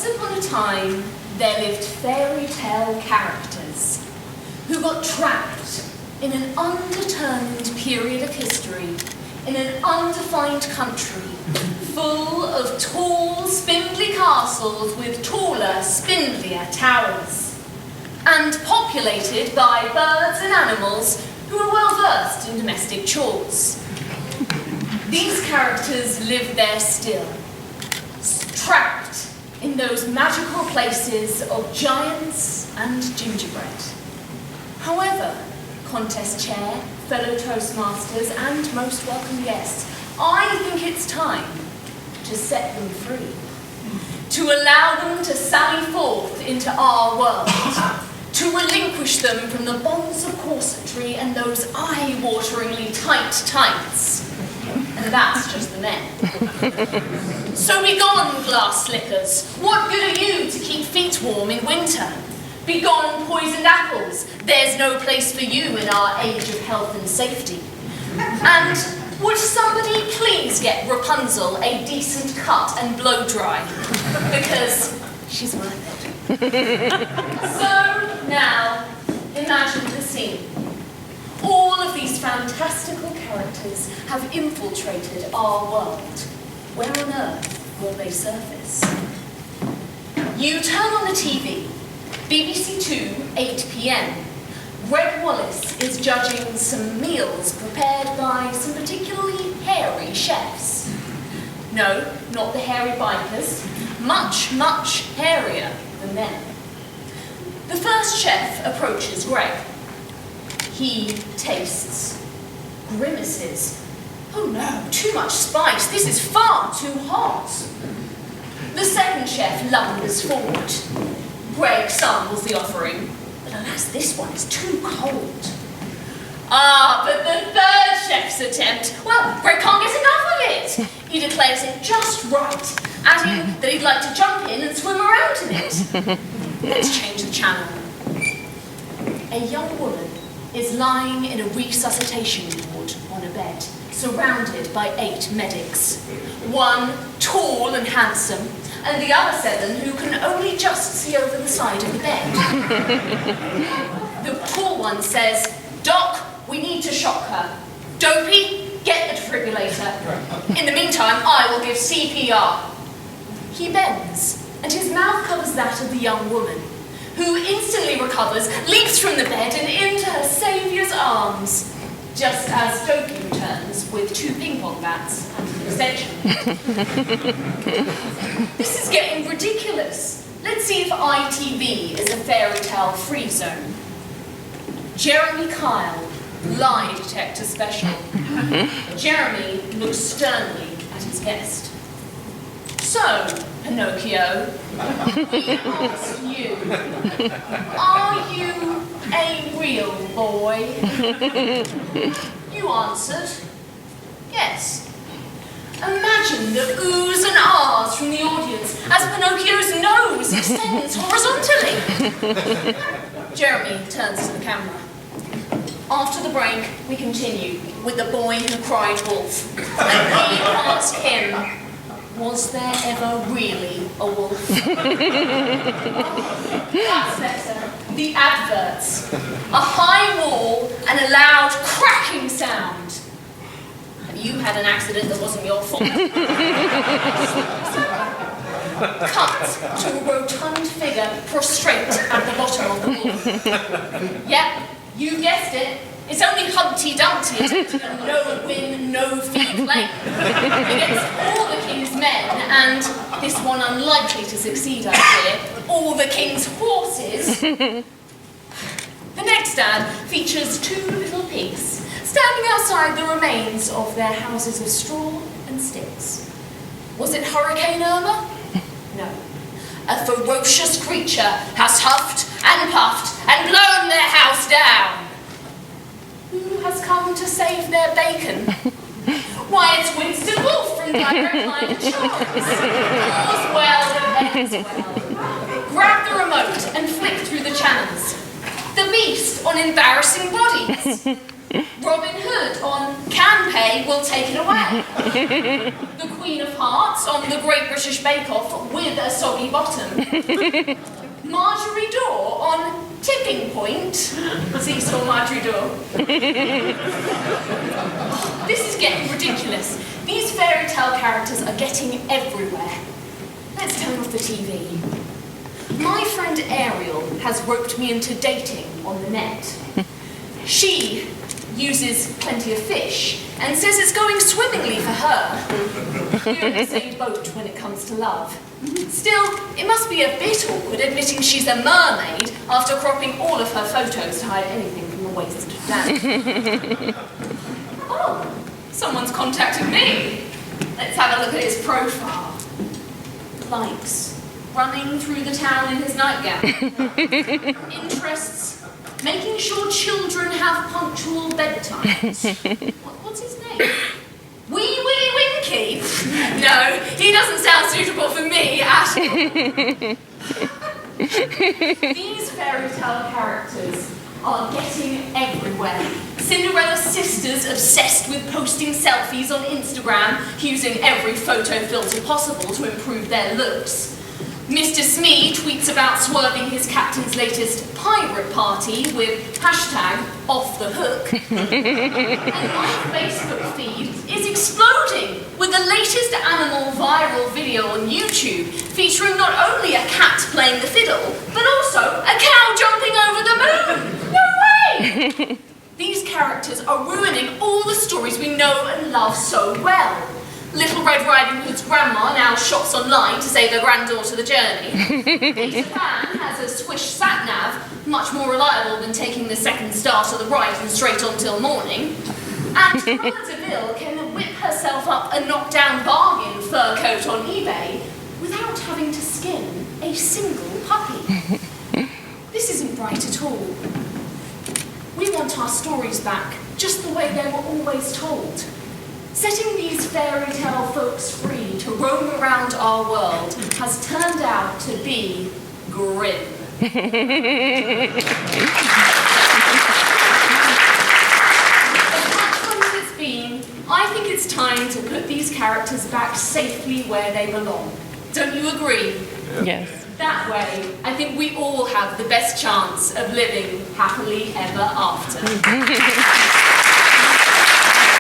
Once upon a time, there lived fairy tale characters who got trapped in an undetermined period of history in an undefined country full of tall, spindly castles with taller, spindlier towers, and populated by birds and animals who are well versed in domestic chores. These characters live there still, trapped in those magical places of giants and gingerbread. However, contest chair, fellow Toastmasters, and most welcome guests, I think it's time to set them free, to allow them to sally forth into our world, to relinquish them from the bonds of corsetry and those eye-wateringly tight tights. And that's just the men. So be gone, glass slippers. What good are you to keep feet warm in winter? Be gone, poisoned apples. There's no place for you in our age of health and safety. And would somebody please get Rapunzel a decent cut and blow dry? Because she's worth it. So now, imagine the scene. All of these fantastical characters have infiltrated our world. Where on earth will they surface? You turn on the TV, BBC 2, 8 p.m. Greg Wallace is judging some meals prepared by some particularly hairy chefs. No, not the hairy bikers, much, much hairier than them. The first chef approaches Greg. He tastes, grimaces. Oh no, too much spice, this is far too hot. The second chef lumbers forward. Greg samples the offering, but alas, this one is too cold. Ah, but the third chef's attempt, well, Greg can't get enough of it. He declares it just right, adding that he'd like to jump in and swim around in it. Let's change the channel. A young woman is lying in a resuscitation ward on a bed, surrounded by 8 medics. One tall and handsome, and the other 7 who can only just see over the side of the bed. The tall one says, "Doc, we need to shock her. Dopey, get the defibrillator. In the meantime, I will give CPR." He bends, and his mouth covers that of the young woman, who instantly recovers, leaps from the bed and into her saviour's arms, just as Dopey returns with 2 ping-pong bats and an extension. This is getting ridiculous. Let's see if ITV is a fairy tale free zone. Jeremy Kyle, lie detector special. Jeremy looks sternly at his guest. So, Pinocchio, we asked you, are you a real boy? You answered, yes. Imagine the oohs and ahs from the audience as Pinocchio's nose extends horizontally. Jeremy turns to the camera. After the break, we continue with the boy who cried wolf. And we ask him, was there ever really a wolf? That's better. The adverts. A high wall and a loud cracking sound. Have you had an accident that wasn't your fault? Cut to a rotund figure prostrate at the bottom of the wall. Yep, you guessed it. It's only Humpty Dumpty attempting a no-win, no-fee claim against all the king's men and, this one unlikely to succeed, I fear, all the king's horses. The next ad features 2 little pigs standing outside the remains of their houses of straw and sticks. Was it Hurricane Irma? No. A ferocious creature has huffed and puffed and blown their house down. Who has come to save their bacon? Why, it's Winston Wolfe from Direct Line Insurance. All's well that ends well. Grab the remote and flick through the channels. The Beast on embarrassing bodies. Robin Hood on Can Pay, Will Take It Away. The Queen of Hearts on The Great British Bake Off with a soggy bottom. Marjorie Daw on Tipping Point. Seesaw Marjorie Daw. This is getting ridiculous. These fairy tale characters are getting everywhere. Let's turn off the TV. My friend Ariel has roped me into dating on the net. She uses plenty of fish and says it's going swimmingly for her. We're in the same boat when it comes to love. Still, it must be a bit awkward admitting she's a mermaid after cropping all of her photos to hide anything from the waist down. Oh, someone's contacted me. Let's have a look at his profile. Likes. Running through the town in his nightgown. Interests. Making sure children have punctual bedtimes. What's his name? Wee Willie Winky? No, he doesn't sound suitable for me at all. These fairy tale characters are getting everywhere. Cinderella's sisters obsessed with posting selfies on Instagram, using every photo filter possible to improve their looks. Mr. Smee tweets about swerving his captain's latest pirate party with #OffTheHook. And my Facebook feed is exploding with the latest animal viral video on YouTube featuring not only a cat playing the fiddle, but also a cow jumping over the moon. No way! These characters are ruining all the stories we know and love so well. Little Red Riding Hood's grandma now shops online to save her granddaughter the journey. Peter Pan has a Swish sat-nav, much more reliable than taking the second start of the ride and straight on till morning. And Cruella de Vil can whip herself up a knockdown bargain fur coat on eBay without having to skin a single puppy. This isn't right at all. We want our stories back, just the way they were always told. Setting these fairy tale folks free to roam around our world has turned out to be grim. As much fun as it's been, I think it's time to put these characters back safely where they belong. Don't you agree? Yes. That way, I think we all have the best chance of living happily ever after.